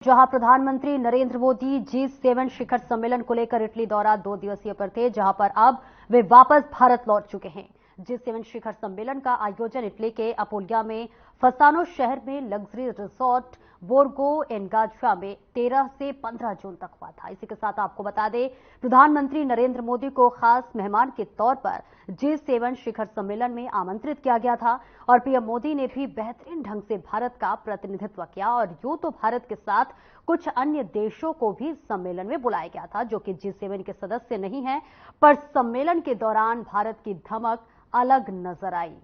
जहां प्रधानमंत्री नरेंद्र मोदी G7 शिखर सम्मेलन को लेकर इटली दौरा 2 दिवसीय पर थे, जहां पर अब वे वापस भारत लौट चुके हैं। G7 शिखर सम्मेलन का आयोजन इटली के अपुलिया में फसानो शहर में लग्जरी रिसोर्ट बोर्गो एनगाछिया में 13 से 15 जून तक हुआ था। इसी के साथ आपको बता दें, प्रधानमंत्री नरेंद्र मोदी को खास मेहमान के तौर पर G7 शिखर सम्मेलन में आमंत्रित किया गया था और पीएम मोदी ने भी बेहतरीन ढंग से भारत का प्रतिनिधित्व किया और यूं तो भारत के साथ कुछ अन्य देशों को भी सम्मेलन में बुलाया गया था जो कि G7 के सदस्य नहीं हैं, पर सम्मेलन के दौरान भारत की धमक अलग नजर आई।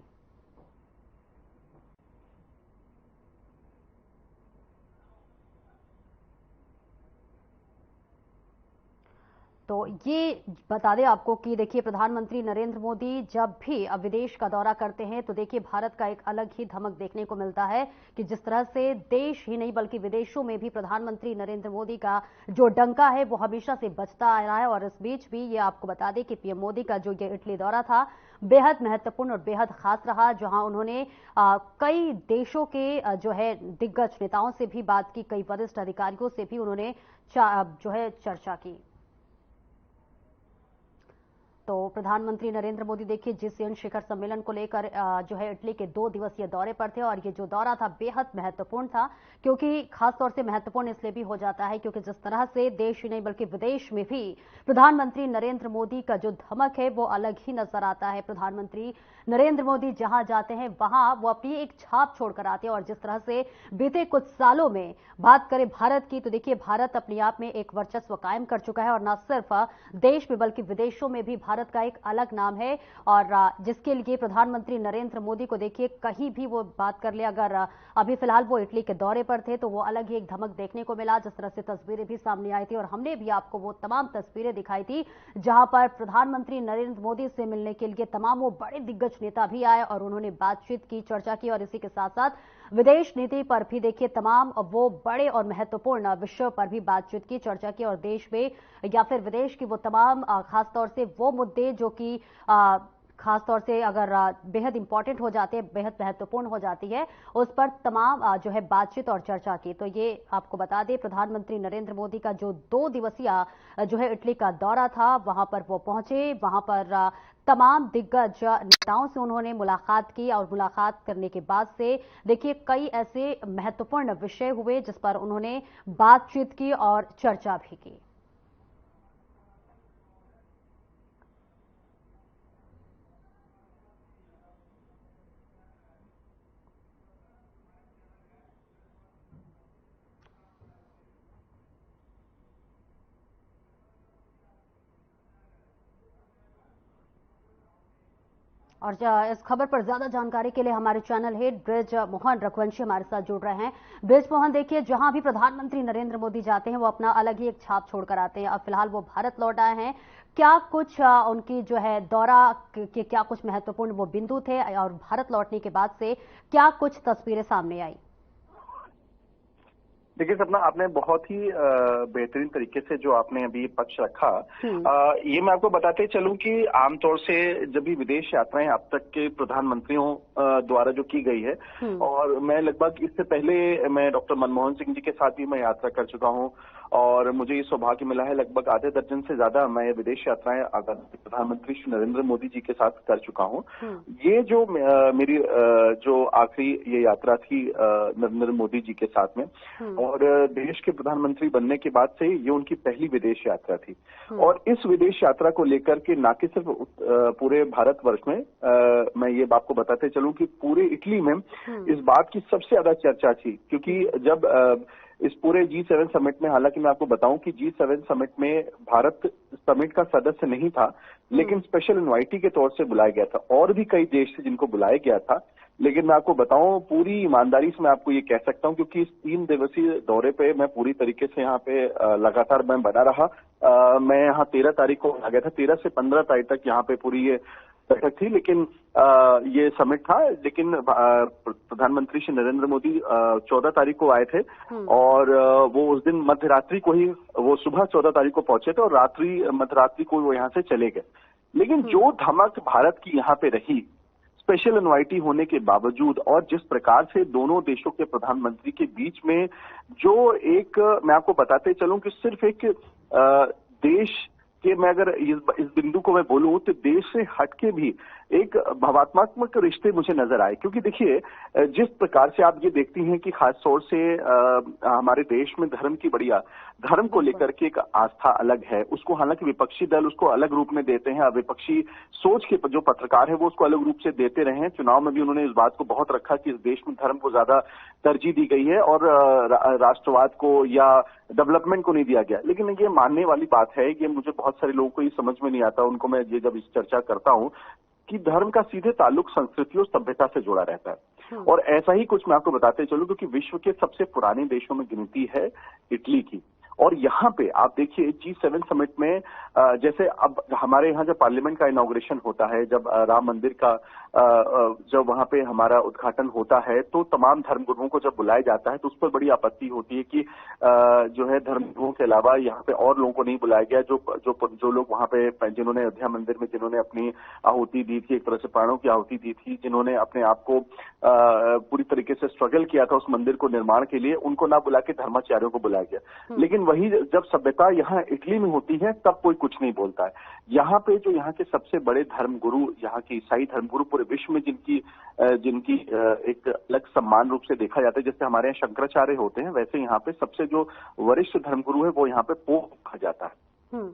तो ये बता दें आपको कि देखिए, प्रधानमंत्री नरेंद्र मोदी जब भी विदेश का दौरा करते हैं तो देखिए भारत का एक अलग ही धमक देखने को मिलता है कि जिस तरह से देश ही नहीं बल्कि विदेशों में भी प्रधानमंत्री नरेंद्र मोदी का जो डंका है वो हमेशा से बजता आ रहा है। और इस बीच भी ये आपको बता दें कि पीएम मोदी का जो ये इटली दौरा था बेहद महत्वपूर्ण और बेहद खास रहा, जहां उन्होंने कई देशों के जो है दिग्गज नेताओं से भी बात की, कई वरिष्ठ अधिकारियों से भी उन्होंने जो है चर्चा की। तो प्रधानमंत्री नरेंद्र मोदी देखिए G7 शिखर सम्मेलन को लेकर जो है इटली के 2 दिवसीय दौरे पर थे और ये जो दौरा था बेहद महत्वपूर्ण था, क्योंकि खासतौर से महत्वपूर्ण इसलिए भी हो जाता है क्योंकि जिस तरह से देश ही नहीं बल्कि विदेश में भी प्रधानमंत्री नरेंद्र मोदी का जो धमक है वो अलग ही नजर आता है। प्रधानमंत्री नरेंद्र मोदी जहां जाते हैं वहां वो अपनी एक छाप छोड़कर आते हैं और जिस तरह से बीते कुछ सालों में बात करें भारत की तो देखिए भारत अपने आप में एक वर्चस्व कायम कर चुका है और न सिर्फ देश में बल्कि विदेशों में भी भारत का एक अलग नाम है और जिसके लिए प्रधानमंत्री नरेंद्र मोदी को देखिए कहीं भी वो बात कर ले, अगर अभी फिलहाल वो इटली के दौरे पर थे तो वो अलग ही एक धमक देखने को मिला। जिस तरह से तस्वीरें भी सामने आई थी और हमने भी आपको वो तमाम तस्वीरें दिखाई थी जहां पर प्रधानमंत्री नरेंद्र मोदी से मिलने के लिए तमाम वो बड़े दिग्गज नेता भी आए और उन्होंने बातचीत की, चर्चा की और इसी के साथ साथ विदेश नीति पर भी देखिए तमाम वो बड़े और महत्वपूर्ण विषयों पर भी बातचीत की, चर्चा की और देश में या फिर विदेश की वो तमाम खासतौर से वो मुद्दे जो कि खासतौर से अगर बेहद इंपॉर्टेंट हो जाते हैं, बेहद महत्वपूर्ण हो जाती है, उस पर तमाम जो है बातचीत और चर्चा की। तो ये आपको बता दें प्रधानमंत्री नरेंद्र मोदी का जो 2 दिवसीय जो है इटली का दौरा था वहां पर वो पहुंचे, वहां पर तमाम दिग्गज नेताओं से उन्होंने मुलाकात की और मुलाकात करने के बाद से देखिए कई ऐसे महत्वपूर्ण विषय हुए जिस पर उन्होंने बातचीत की और चर्चा भी की। और इस खबर पर ज्यादा जानकारी के लिए हमारे channel head bridge Mohan Raghuvanshi हमारे साथ जुड़ रहे हैं। ब्रिज मोहन, देखिए जहां भी प्रधानमंत्री नरेंद्र मोदी जाते हैं वो अपना अलग ही एक छाप छोड़कर आते हैं। अब फिलहाल वो भारत लौट आए हैं, क्या कुछ उनकी जो है दौरा के क्या कुछ महत्वपूर्ण वो बिंदु थे और भारत लौटने के बाद से क्या कुछ तस्वीरें सामने आई? देखिए सपना, आपने बहुत ही बेहतरीन तरीके से जो आपने अभी पक्ष रखा, ये मैं आपको बताते चलूं कि आमतौर से जब भी विदेश यात्राएं अब तक के प्रधानमंत्रियों द्वारा जो की गई है, और मैं लगभग इससे पहले मैं डॉक्टर मनमोहन सिंह जी के साथ भी मैं यात्रा कर चुका हूं और मुझे ये सौभाग्य मिला है लगभग आधे दर्जन से ज्यादा मैं विदेश यात्राएं प्रधानमंत्री श्री नरेंद्र मोदी जी के साथ कर चुका हूं। ये जो मेरी जो आखिरी ये यात्रा थी नरेंद्र मोदी जी के साथ में और देश के प्रधानमंत्री बनने के बाद से ये उनकी पहली विदेश यात्रा थी। और इस विदेश यात्रा को लेकर के न कि सिर्फ पूरे भारतवर्ष में मैं ये आपको बताते चलूं कि पूरे इटली में इस बात की सबसे ज्यादा चर्चा थी, क्योंकि जब इस पूरे G7 समिट में, हालांकि मैं आपको बताऊं कि G7 समिट में भारत समिट का सदस्य नहीं था लेकिन स्पेशल इनवाइटी के तौर से बुलाया गया था। और भी कई देश थे जिनको बुलाया गया था, लेकिन मैं आपको बताऊं पूरी ईमानदारी से मैं आपको ये कह सकता हूं क्योंकि इस 3 दिवसीय दौरे पे मैं पूरी तरीके से यहाँ पे लगातार मैं बना रहा। मैं यहाँ 13 तारीख को आ गया था, 13 से 15 तारीख तक यहाँ पे पूरी ये बैठक थी, लेकिन ये समिट था। लेकिन प्रधानमंत्री श्री नरेंद्र मोदी 14 तारीख को आए थे और वो उस दिन मध्यरात्रि को ही, वो सुबह 14 तारीख को पहुंचे थे और मध्यरात्रि को वो यहाँ से चले गए। लेकिन जो धमक भारत की यहाँ पे रही, स्पेशल इनवाइटी होने के बावजूद और जिस प्रकार से दोनों देशों के प्रधानमंत्री के बीच में जो एक, मैं आपको बताते चलूं कि सिर्फ एक देश कि मैं अगर इस बिंदु को मैं बोलूं तो देश से हटके भी एक भावात्मक रिश्ते मुझे नजर आए। क्योंकि देखिए, जिस प्रकार से आप ये देखती हैं कि खास तौर से हमारे देश में धर्म को लेकर के एक आस्था अलग है, उसको हालांकि विपक्षी दल उसको अलग रूप में देते हैं, विपक्षी सोच के जो पत्रकार है वो उसको अलग रूप से देते रहे हैं। चुनाव में भी उन्होंने इस बात को बहुत रखा कि इस देश में धर्म को ज्यादा तरजीह दी गई है और राष्ट्रवाद को या डेवलपमेंट को नहीं दिया गया। लेकिन ये मानने वाली बात है, ये मुझे बहुत सारे लोगों को ये समझ में नहीं आता, उनको मैं ये जब इस चर्चा करता हूं कि धर्म का सीधे ताल्लुक संस्कृति और सभ्यता से जुड़ा रहता है। और ऐसा ही कुछ मैं आपको बताते चलूं, क्योंकि विश्व के सबसे पुराने देशों में गिनती है इटली की। और यहाँ पे आप देखिए G7 समिट में जैसे अब हमारे यहाँ जब पार्लियामेंट का इनॉग्रेशन होता है, जब राम मंदिर का जब वहां पे हमारा उद्घाटन होता है, तो तमाम धर्मगुरुओं को जब बुलाया जाता है तो उस पर बड़ी आपत्ति होती है कि जो है धर्मगुरुओं के अलावा यहाँ पे और लोगों को नहीं बुलाया गया, जो लोग वहां पे जिन्होंने अयोध्या मंदिर में जिन्होंने अपनी आहुति दी थी, एक तरह से प्राणों की आहुति दी थी, जिन्होंने अपने आप को पूरी तरीके से स्ट्रगल किया था उस मंदिर को निर्माण के लिए, उनको ना बुला के धर्माचार्यों को बुलाया गया। लेकिन वही जब सभ्यता यहाँ इटली में होती है तब कोई कुछ नहीं बोलता है। यहाँ पे जो यहाँ के सबसे बड़े धर्मगुरु, यहाँ के ईसाई धर्मगुरु पूरे विश्व में जिनकी एक अलग सम्मान रूप से देखा जाता है, जैसे हमारे यहाँ शंकराचार्य होते हैं, वैसे यहाँ पे सबसे जो वरिष्ठ धर्मगुरु है वो यहाँ पे पोप कहा जाता है।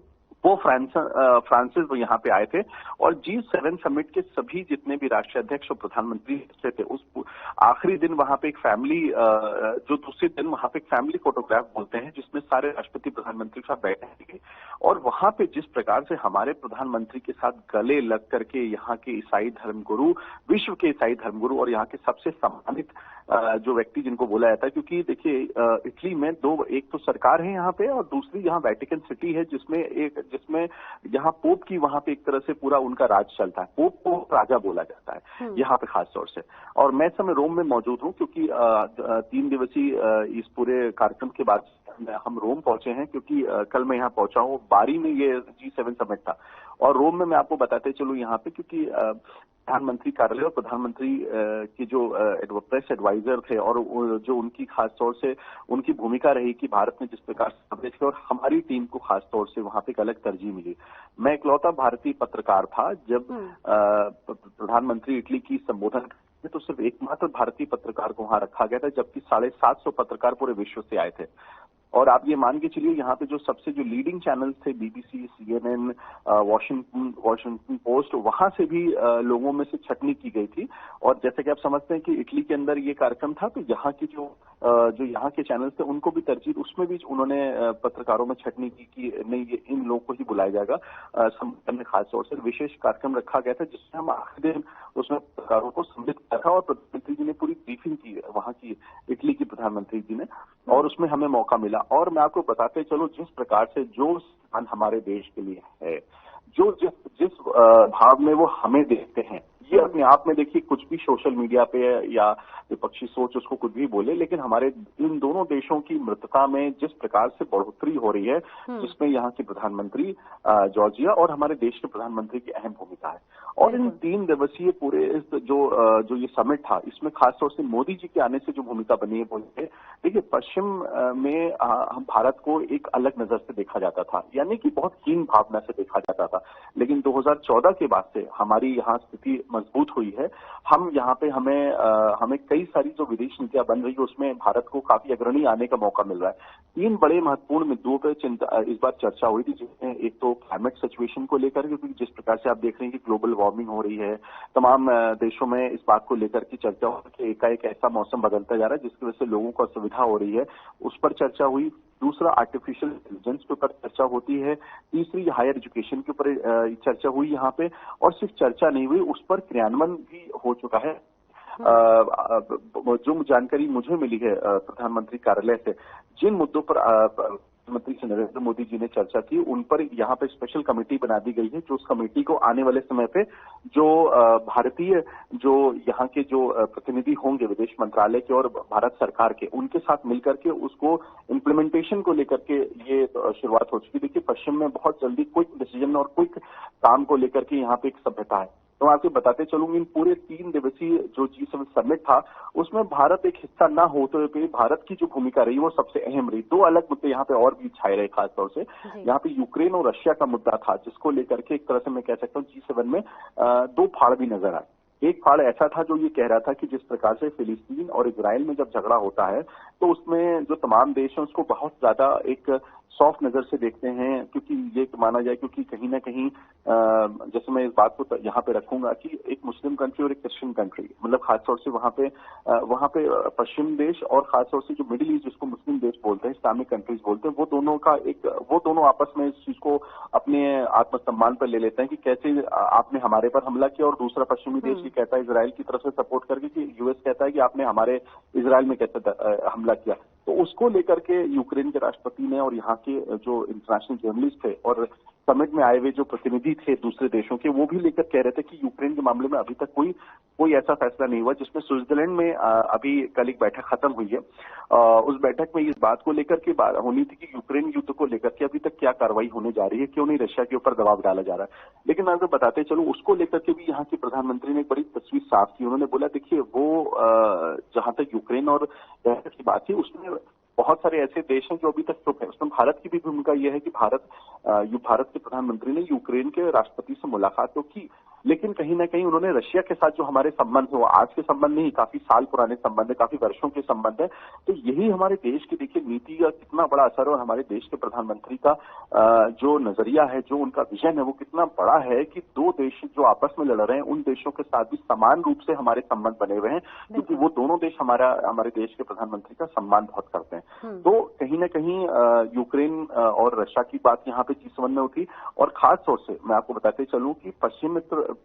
पोप फ्रांसिस वो यहाँ पे आए थे और G7 समिट के सभी जितने भी राष्ट्रीय अध्यक्ष और प्रधानमंत्री थे, उस आखिरी दिन वहां पे एक फैमिली, जो दूसरे दिन वहां पे एक फैमिली फोटोग्राफ बोलते हैं जिसमें सारे राष्ट्रपति प्रधानमंत्री साथ बैठे थे। और वहां पे जिस प्रकार से हमारे प्रधानमंत्री के साथ गले लग करके यहाँ के ईसाई धर्मगुरु, विश्व के ईसाई धर्मगुरु और यहाँ के सबसे सम्मानित जो व्यक्ति जिनको बोला जाता है, क्योंकि देखिए इटली में एक तो सरकार है यहाँ पे और दूसरी यहाँ वेटिकन सिटी है जिसमें यहाँ पोप की वहां पे एक तरह से पूरा उनका राज चलता है। पोप को राजा बोला जाता है यहाँ पे खास तौर से। और मैं इस समय रोम में मौजूद हूँ क्योंकि 3 दिवसीय इस पूरे कार्यक्रम के बाद हम रोम पहुंचे हैं, क्योंकि कल मैं यहाँ पहुंचा हूँ, बारी में ये G7 समिट था। और रोम में मैं आपको बताते चलूं यहाँ पे, क्योंकि प्रधानमंत्री कार्यालय और प्रधानमंत्री की जो प्रेस एडवाइजर थे और जो उनकी खास तौर से उनकी भूमिका रही कि भारत ने जिस प्रकार से कवरेज किया और हमारी टीम को खास तौर से वहां पे एक अलग तरजीह मिली। मैं इकलौता भारतीय पत्रकार था जब प्रधानमंत्री इटली की संबोधन तो सिर्फ एकमात्र भारतीय पत्रकार को वहां रखा गया था, जबकि 750 पत्रकार पूरे विश्व से आए थे। और आप ये मान के चलिए यहाँ पे जो लीडिंग चैनल्स थे, BBC, CNN, वॉशिंगटन पोस्ट, वहां से भी लोगों में से छटनी की गई थी। और जैसे कि आप समझते हैं कि इटली के अंदर ये कार्यक्रम था, तो यहाँ की जो यहाँ के चैनल्स थे उनको भी तरजीह, उसमें भी उन्होंने पत्रकारों में छटनी की कि नहीं, ये इन लोगों को ही बुलाया जाएगा। संगठन में खास तौर से विशेष कार्यक्रम रखा गया था जिसमें हम आखिरी दिन उसमें पत्रकारों को सम्मिलित किया था और प्रधानमंत्री जी ने पूरी ब्रीफिंग की वहां की इटली की प्रधानमंत्री जी ने, और उसमें हमें मौका मिला। और मैं आपको बताते चलो जिस प्रकार से जो स्थान हमारे देश के लिए है, जो जिस भाव में वो हमें देखते हैं, ये अपने आप में देखिए कुछ भी सोशल मीडिया पे या विपक्षी सोच उसको कुछ भी बोले, लेकिन हमारे इन दोनों देशों की मित्रता में जिस प्रकार से बढ़ोतरी हो रही है, जिसमें यहाँ के प्रधानमंत्री जॉर्जिया और हमारे देश के प्रधानमंत्री की अहम भूमिका है। और इन 3 दिवसीय पूरे इस जो ये समिट था, इसमें खासतौर से मोदी जी के आने से जो भूमिका बनी है वो है, देखिए पश्चिम में हम भारत को एक अलग नजर से देखा जाता था, यानी कि बहुत हीन भावना से देखा जाता था। लेकिन 2014 के बाद से हमारी यहाँ स्थिति मजबूत हुई है। हम यहाँ पे हमें कई सारी जो विदेश नीतियां बन रही है उसमें भारत को काफी अग्रणी आने का मौका मिल रहा है। 3 बड़े महत्वपूर्ण मुद्दों पर इस बार चर्चा हुई थी, जिसमें एक तो क्लाइमेट सिचुएशन को लेकर, क्योंकि जिस प्रकार से आप देख रहे हैं कि ग्लोबल वार्मिंग हो रही है, तमाम देशों में इस बात को लेकर की चर्चा हो कि एकाएक ऐसा मौसम बदलता जा रहा है जिसकी वजह से लोगों को असुविधा हो रही है, उस पर चर्चा हुई। दूसरा आर्टिफिशियल इंटेलिजेंस के ऊपर चर्चा होती है। तीसरी हायर एजुकेशन के ऊपर चर्चा हुई यहाँ पे, और सिर्फ चर्चा नहीं हुई, उस पर क्रियान्वयन भी हो चुका है। जो जानकारी मुझे मिली है प्रधानमंत्री कार्यालय से, जिन मुद्दों पर प्रधानमंत्री श्री नरेंद्र मोदी जी ने चर्चा की, उन पर यहाँ पे स्पेशल कमेटी बना दी गई है, जो उस कमेटी को आने वाले समय पे जो भारतीय जो यहाँ के जो प्रतिनिधि होंगे विदेश मंत्रालय के और भारत सरकार के, उनके साथ मिलकर के उसको इम्प्लीमेंटेशन को लेकर के ये शुरुआत हो चुकी है। देखिए पश्चिम में बहुत जल्दी क्विक डिसीजन और क्विक काम को लेकर के यहाँ पे एक सभ्यता है, तो मैं आपको बताते चलूंगी इन पूरे 3 दिवसीय जो G7 समिट था, उसमें भारत एक हिस्सा ना होते हुए भारत की जो भूमिका रही वो सबसे अहम रही। 2 अलग मुद्दे यहाँ पे और भी छाए रहे, खासतौर से यहाँ पे यूक्रेन और रशिया का मुद्दा था, जिसको लेकर के एक तरह से मैं कह सकता हूँ G7 में 2 फाड़ भी नजर आए। एक फाड़ ऐसा था जो ये कह रहा था कि जिस प्रकार से फिलिस्तीन और इजराइल में जब झगड़ा होता है तो उसमें जो तमाम देश हैं उसको बहुत ज्यादा एक सॉफ्ट नजर से देखते हैं, क्योंकि ये माना जाए क्योंकि कहीं ना कहीं जैसे मैं इस बात को यहाँ पे रखूंगा कि एक मुस्लिम कंट्री और एक क्रिश्चियन कंट्री, मतलब खासतौर से वहां पे पश्चिम देश और खासतौर से जो मिडिल ईस्ट जिसको मुस्लिम देश बोलते हैं, इस्लामिक कंट्रीज बोलते हैं, वो दोनों आपस में इस चीज को अपने आत्मसम्मान पर ले लेते हैं कि कैसे आपने हमारे पर हमला किया, और दूसरा पश्चिमी देश ये कहता है इजराइल की तरफ से सपोर्ट करके कि यूएस कहता है कि आपने हमारे इजराइल में कैसे हमला किया। तो उसको लेकर के यूक्रेन के राष्ट्रपति ने और यहाँ के जो इंटरनेशनल जर्नलिस्ट थे और समिट में आए हुए जो प्रतिनिधि थे दूसरे देशों के, वो भी लेकर कह रहे थे कि यूक्रेन के मामले में अभी तक कोई ऐसा फैसला नहीं हुआ, जिसमें स्विट्जरलैंड में अभी कल एक बैठक खत्म हुई है। उस बैठक में इस बात को लेकर के बात होनी थी कि यूक्रेन युद्ध को लेकर के अभी तक क्या कार्रवाई होने जा रही है, क्यों नहीं रशिया के ऊपर दबाव डाला जा रहा है। लेकिन मैं आपको बताते चलूं, उसको लेकर के भी यहाँ के प्रधानमंत्री ने एक बड़ी तस्वीर साफ की। उन्होंने बोला देखिए वो जहां तक यूक्रेन और रशिया की बात थी उसमें बहुत सारे ऐसे देश हैं जो अभी तक चुप है। उसमें भारत की भी भूमिका यह है कि भारत के प्रधानमंत्री ने यूक्रेन के राष्ट्रपति से मुलाकात तो की, लेकिन कहीं ना कहीं उन्होंने रशिया के साथ जो हमारे संबंध है वो आज के संबंध नहीं, काफी साल पुराने संबंध है, काफी वर्षों के संबंध है। तो यही हमारे देश की देखिए नीति का कितना बड़ा असर है और हमारे देश के प्रधानमंत्री का जो नजरिया है, जो उनका विजन है वो कितना बड़ा है कि 2 देश जो आपस में लड़ रहे हैं उन देशों के साथ भी समान रूप से हमारे संबंध बने हुए हैं, क्योंकि वो दोनों देश हमारे देश के प्रधानमंत्री का सम्मान बहुत करते हैं। तो कहीं ना कहीं यूक्रेन और रशिया की बात यहाँ पे G7 में उठी, और खास तौर से मैं आपको बताते चलूं कि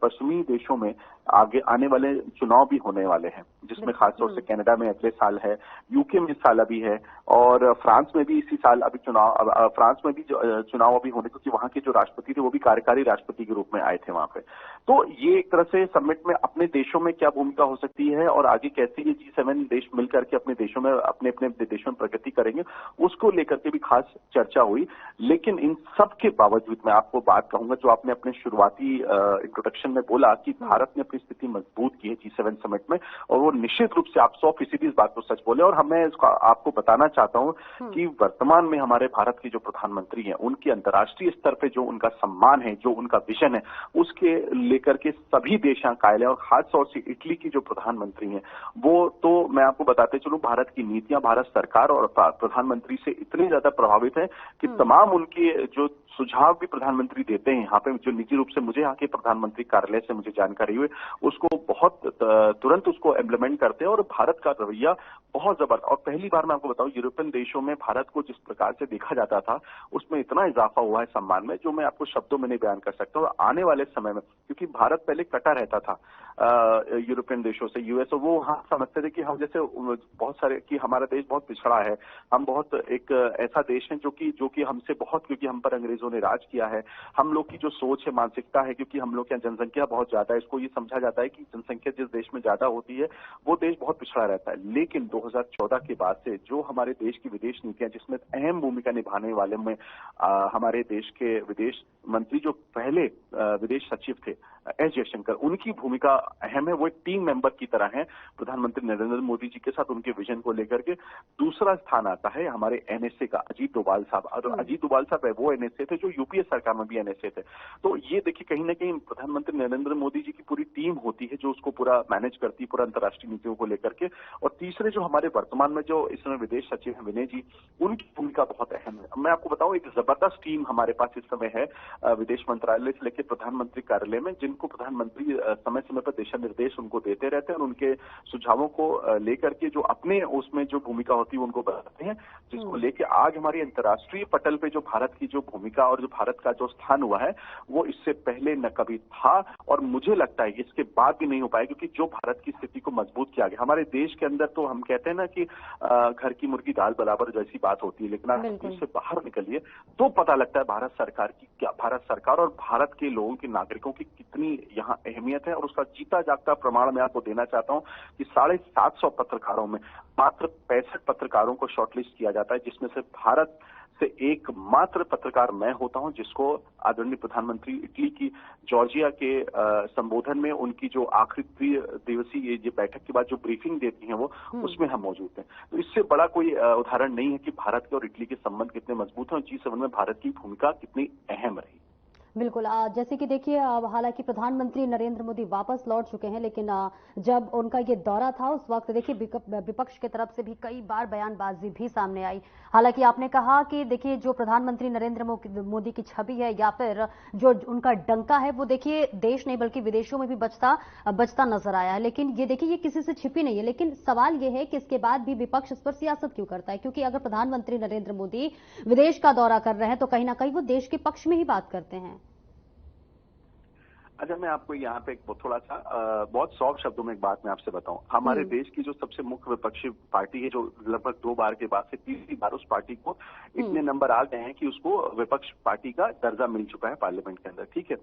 पश्चिमी देशों में आगे आने वाले चुनाव भी होने वाले हैं, जिसमें खासतौर से कनाडा में अगले साल है, यूके में इस साल अभी है, और फ्रांस में भी इसी साल अभी फ्रांस में भी चुनाव अभी होने, क्योंकि वहां के जो राष्ट्रपति थे वो भी कार्यकारी राष्ट्रपति के रूप में आए थे वहां पे। तो ये एक तरह से समिट में अपने देशों में क्या भूमिका हो सकती है और आगे कैसे ये G7 देश मिलकर के अपने देशों में अपने देशों में प्रगति करेंगे, उसको लेकर के भी खास चर्चा हुई। लेकिन इन सब के बावजूद मैं आपको बात कहूंगा, जो आपने अपने शुरुआती इंट्रोडक्शन में बोला कि भारत ने अपनी स्थिति मजबूत की है G7 समिट में, और वो निश्चित रूप से आप 100% इस बात को सच बोले। और मैं इसको आपको बताना चाहता हूं कि वर्तमान में हमारे भारत के जो प्रधानमंत्री हैं उनकी अंतर्राष्ट्रीय स्तर पे जो उनका सम्मान है, जो उनका विजन है, उसके लेकर के सभी देश कायल है। और खासतौर से इटली की जो प्रधानमंत्री हैं वो तो मैं आपको बताते चलूं, भारत की नीतियां, भारत सरकार और प्रधानमंत्री से इतने ज्यादा प्रभावित है कि तमाम उनके जो सुझाव भी प्रधानमंत्री देते हैं यहाँ पे, जो निजी रूप से मुझे यहाँ के प्रधानमंत्री कार्यालय से मुझे जानकारी हुई, उसको बहुत तुरंत उसको इम्प्लीमेंट करते हैं। और भारत का रवैया बहुत जबरदस्त, और पहली बार मैं आपको बताऊं यूरोपियन देशों में भारत को जिस प्रकार से देखा जाता था उसमें इतना इजाफा हुआ है सम्मान में, जो मैं आपको शब्दों में नहीं बयान कर सकता। और आने वाले समय में, क्योंकि भारत पहले कटा रहता था यूरोपियन देशों से, यूएस, और वो हाँ समझते थे कि हम जैसे बहुत सारे कि हमारा देश बहुत पिछड़ा है, हम बहुत एक ऐसा देश है जो कि हमसे बहुत, क्योंकि हम पर अंग्रेजों ने राज किया है, हम लोग की जो सोच है, मानसिकता है, क्योंकि हम लोग की जनसंख्या बहुत ज्यादा है, इसको ये समझा जाता है कि जनसंख्या जिस देश में ज्यादा होती है वो देश बहुत पिछड़ा रहता है। लेकिन 2014 के बाद से जो हमारे देश की विदेश नीतियां, जिसमें अहम भूमिका निभाने वाले में हमारे देश के विदेश मंत्री जो पहले विदेश सचिव थे एस जयशंकर, उनकी भूमिका अहम है। वो एक टीम मेंबर की तरह है प्रधानमंत्री नरेंद्र मोदी जी के साथ उनके विजन को लेकर के। दूसरा स्थान आता है हमारे एनएसए का, अजीत डोभाल साहब। और अजीत डोभाल साहब है वो एनएसए थे जो यूपीए सरकार में भी एनएसए थे। तो ये देखिए कहीं ना कहीं प्रधानमंत्री नरेंद्र मोदी जी की पूरी टीम होती है जो उसको पूरा मैनेज करती है, पूरा अंतर्राष्ट्रीय नीतियों को लेकर के। और तीसरे जो हमारे वर्तमान में जो इस समय विदेश सचिव है विनय जी, उनकी भूमिका बहुत अहम है। मैं आपको बताऊं, एक जबरदस्त टीम हमारे पास इस समय है विदेश मंत्रालय से लेकर प्रधानमंत्री कार्यालय में, जिनको प्रधानमंत्री समय समय पर दिशा निर्देश उनको देते रहते हैं और उनके सुझावों को लेकर के जो अपने उसमें जो भूमिका होती है उनको बताते हैं, जिसको लेके आज हमारी अंतर्राष्ट्रीय पटल पे जो भारत की जो भूमिका और जो भारत का जो स्थान हुआ है वो इससे पहले न कभी था, और मुझे लगता है इसके बाद भी नहीं हो पाएगा, क्योंकि जो भारत की स्थिति को मजबूत किया गया हमारे देश के अंदर। तो हम कहते हैं ना कि घर की मुर्गी दाल बराबर जैसी बात होती है, लेकिन आप इससे बाहर निकलिए तो पता लगता है भारत सरकार और भारत के लोगों के नागरिकों की कितनी यहाँ अहमियत है। और उसका जीता जागता प्रमाण मैं आपको देना चाहता हूँ कि 750 पत्रकारों में मात्र 65 पत्रकारों को शॉर्टलिस्ट किया जाता है, जिसमें से भारत से एकमात्र पत्रकार मैं होता हूं जिसको आदरणीय प्रधानमंत्री इटली की जॉर्जिया के संबोधन में उनकी जो आखिरी दिवसीय ये बैठक के बाद जो ब्रीफिंग देती हैं वो उसमें हम मौजूद हैं। तो इससे बड़ा कोई उदाहरण नहीं है कि भारत के और इटली के संबंध कितने मजबूत हैं और G7 में भारत की भूमिका कितनी अहम रही। बिल्कुल। जैसे कि देखिए, हालांकि प्रधानमंत्री नरेंद्र मोदी वापस लौट चुके हैं, लेकिन जब उनका ये दौरा था उस वक्त देखिए विपक्ष की तरफ से भी कई बार बयानबाजी भी सामने आई। हालांकि आपने कहा कि देखिए जो प्रधानमंत्री नरेंद्र मोदी की छवि है या फिर जो उनका डंका है वो देखिए देश नहीं बल्कि विदेशों में भी बचता नजर आया है। लेकिन ये देखिए ये किसी से छिपी नहीं है। लेकिन सवाल ये है कि इसके बाद भी विपक्ष इस पर सियासत क्यों करता है? क्योंकि अगर प्रधानमंत्री नरेंद्र मोदी विदेश का दौरा कर रहे हैं तो कहीं ना कहीं वो देश के पक्ष में ही बात करते हैं। अच्छा, मैं आपको यहाँ पे एक थोड़ा सा बहुत सॉफ्ट शब्दों में एक बात मैं आपसे बताऊं। हमारे देश की जो सबसे मुख्य विपक्षी पार्टी है, जो लगभग 2 बार के बाद से तीसरी बार उस पार्टी को इतने नंबर आ गए हैं कि उसको विपक्ष पार्टी का दर्जा मिल चुका है पार्लियामेंट के अंदर, ठीक है।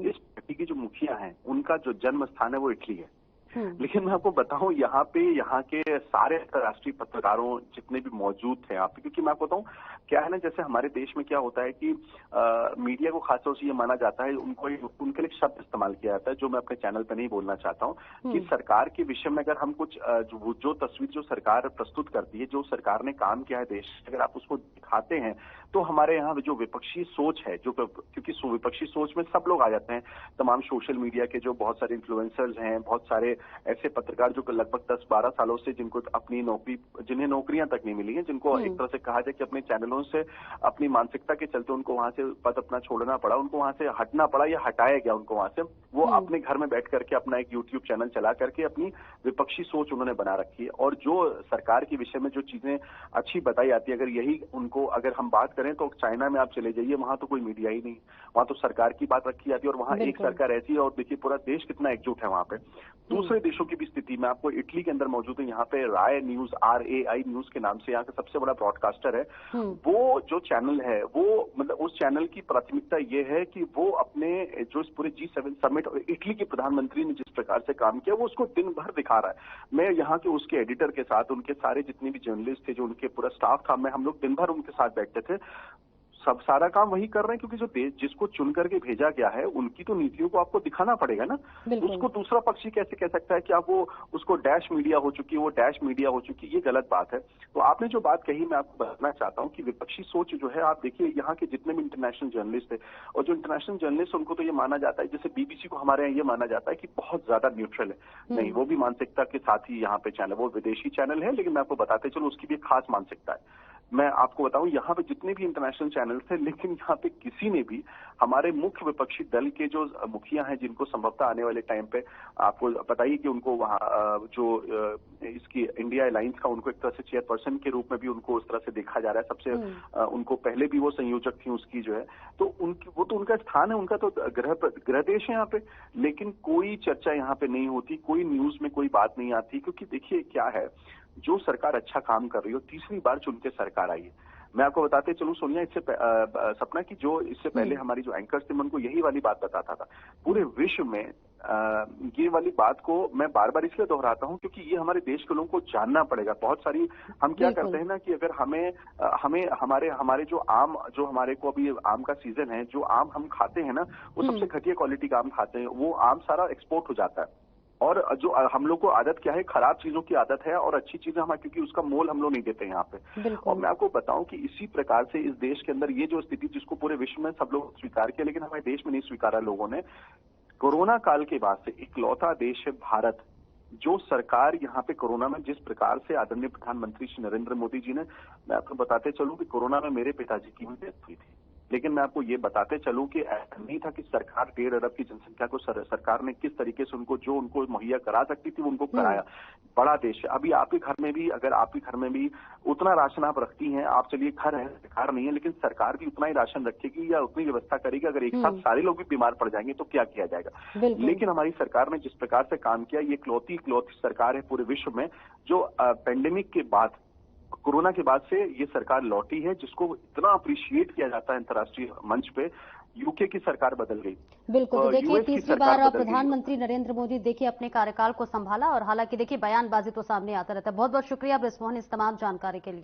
इस पार्टी की जो मुखिया हैं उनका जो जन्म स्थान है वो इटली है। लेकिन मैं आपको बताऊं यहाँ के सारे अंतर्राष्ट्रीय पत्रकारों जितने भी मौजूद थे यहाँ पे, क्योंकि मैं आपको बताऊं क्या है ना, जैसे हमारे देश में क्या होता है कि मीडिया को खासतौर से ये माना जाता है, उनके लिए शब्द इस्तेमाल किया जाता है जो मैं अपने चैनल पर नहीं बोलना चाहता हूँ कि सरकार के विषय में अगर हम कुछ जो तस्वीर जो सरकार प्रस्तुत करती है, जो सरकार ने काम किया है देश, अगर आप उसको दिखाते हैं तो हमारे यहाँ जो विपक्षी सोच है, जो क्योंकि विपक्षी सोच में सब लोग आ जाते हैं, तमाम सोशल मीडिया के जो बहुत सारे इन्फ्लुएंसर्स हैं, बहुत सारे ऐसे पत्रकार जो लगभग 10-12 सालों से जिन्हें नौकरियां तक नहीं मिली हैं, जिनको एक तरह से कहा जाए कि अपने चैनलों से अपनी मानसिकता के चलते उनको वहां से पद अपना छोड़ना पड़ा, उनको वहां से हटना पड़ा या हटाया गया उनको वहां से। वो अपने घर में बैठ करके अपना एक यूट्यूब चैनल चला करके अपनी विपक्षी सोच उन्होंने बना रखी है। और जो सरकार के विषय में जो चीजें अच्छी बताई जाती है, अगर यही उनको अगर हम बात करें तो चाइना में आप चले जाइए, वहां तो कोई मीडिया ही नहीं, वहां तो सरकार की बात रखी जाती है और वहां एक सरकार ऐसी है और देखिए पूरा देश कितना एकजुट है वहां पे। दूसरे देशों की भी स्थिति मैं आपको इटली के अंदर मौजूद है, यहाँ पे राय न्यूज RAI न्यूज के नाम से यहाँ का सबसे बड़ा ब्रॉडकास्टर है। वो जो चैनल है वो मतलब उस चैनल की प्राथमिकता ये है कि वो अपने जो इस पूरे G7 समिट और इटली के प्रधानमंत्री ने जिस प्रकार से काम किया वो उसको दिन भर दिखा रहा है। मैं यहाँ के उसके एडिटर के साथ, उनके सारे जितने भी जर्नलिस्ट थे, जो उनके पूरा स्टाफ था, हम लोग दिन भर उनके साथ बैठते थे। सब सारा काम वही कर रहे हैं क्योंकि जो देश जिसको चुन करके भेजा गया है उनकी तो नीतियों को आपको दिखाना पड़ेगा ना। उसको दूसरा पक्षी कैसे कह सकता है कि आप वो उसको डैश मीडिया हो चुकी है, वो डैश मीडिया हो चुकी है, ये गलत बात है। तो आपने जो बात कही मैं आपको बताना चाहता हूँ कि विपक्षी सोच जो है, आप देखिए यहाँ के जितने भी इंटरनेशनल जर्नलिस्ट थे और जो इंटरनेशनल जर्नलिस्ट उनको तो ये माना जाता है, जैसे BBC को हमारे यहाँ ये माना जाता है कि बहुत ज्यादा न्यूट्रल है। नहीं, वो भी मानसिकता के साथ ही यहाँ पे चैनल, वो विदेशी चैनल है लेकिन मैं आपको बताते चलो उसकी भी खास मानसिकता है। मैं आपको बताऊं यहाँ पे जितने भी इंटरनेशनल चैनल थे, लेकिन यहाँ पे किसी ने भी हमारे मुख्य विपक्षी दल के जो मुखिया हैं, जिनको संभवतः आने वाले टाइम पे आपको पता ही कि उनको वहाँ जो इसकी इंडिया अलायंस का उनको एक तरह से चेयरपर्सन के रूप में भी उनको उस तरह से देखा जा रहा है। सबसे उनको पहले भी वो संयोजक थी उसकी जो है, तो वो तो उनका स्थान है, उनका तो गृह देश है यहाँ पे, लेकिन कोई चर्चा यहाँ पे नहीं होती, कोई न्यूज में कोई बात नहीं आती। क्योंकि देखिए क्या है, जो सरकार अच्छा काम कर रही हो, तीसरी बार चुन के सरकार आई है। मैं आपको बताते चलूं सोनिया, इससे सपना की जो इससे पहले हमारी जो एंकर्स थे, मैं उनको यही वाली बात बताता था। पूरे विश्व में ये वाली बात को मैं बार बार इसलिए दोहराता हूं क्योंकि ये हमारे देश के लोगों को जानना पड़ेगा। बहुत सारी हम क्या करते हैं ना कि अगर हमें हमारे जो हमारे को अभी आम का सीजन है, जो आम हम खाते हैं ना, वो सबसे घटिया क्वालिटी का आम खाते हैं, वो आम सारा एक्सपोर्ट हो जाता है। और जो हम लोग को आदत क्या है, खराब चीजों की आदत है और अच्छी चीजें हमारे, क्योंकि उसका मोल हम लोग नहीं देते यहाँ पे। और मैं आपको बताऊं कि इसी प्रकार से इस देश के अंदर ये जो स्थिति जिसको पूरे विश्व में सब लोग स्वीकार किया, लेकिन हमारे देश में नहीं स्वीकारा लोगों ने, कोरोना काल के बाद से इकलौता देश है भारत जो सरकार यहाँ पे कोरोना में जिस प्रकार से आदरणीय प्रधानमंत्री श्री नरेंद्र मोदी जी ने, मैं आपको बताते चलूं कि कोरोना में मेरे पिताजी की भी डेथ हुई थी, लेकिन मैं आपको ये बताते चलूं कि ऐसा नहीं था कि सरकार 1.5 अरब की जनसंख्या को सरकार ने किस तरीके से उनको मुहैया करा सकती थी उनको कराया। बड़ा देश है। अभी आपके घर में भी, अगर आपके घर में भी उतना राशन आप रखती हैं, आप चलिए घर है, सरकार नहीं है, लेकिन सरकार भी उतना ही राशन रखेगी या उतनी व्यवस्था करेगी। अगर एक साथ सारे लोग भी बीमार पड़ जाएंगे तो क्या किया जाएगा। लेकिन हमारी सरकार ने जिस प्रकार से काम किया, ये इकलौती सरकार है पूरे विश्व में जो पेंडेमिक के बाद, कोरोना के बाद से ये सरकार लौटी है, जिसको इतना अप्रिशिएट किया जाता है अंतर्राष्ट्रीय मंच पे। यूके की सरकार बदल गई। बिल्कुल, तो देखिए तीसरी बार प्रधानमंत्री नरेंद्र मोदी देखिए अपने कार्यकाल को संभाला और हालांकि देखिए बयानबाजी तो सामने आता रहता है। बहुत बहुत शुक्रिया ब्रिस्मोहन इस तमाम जानकारी के लिए।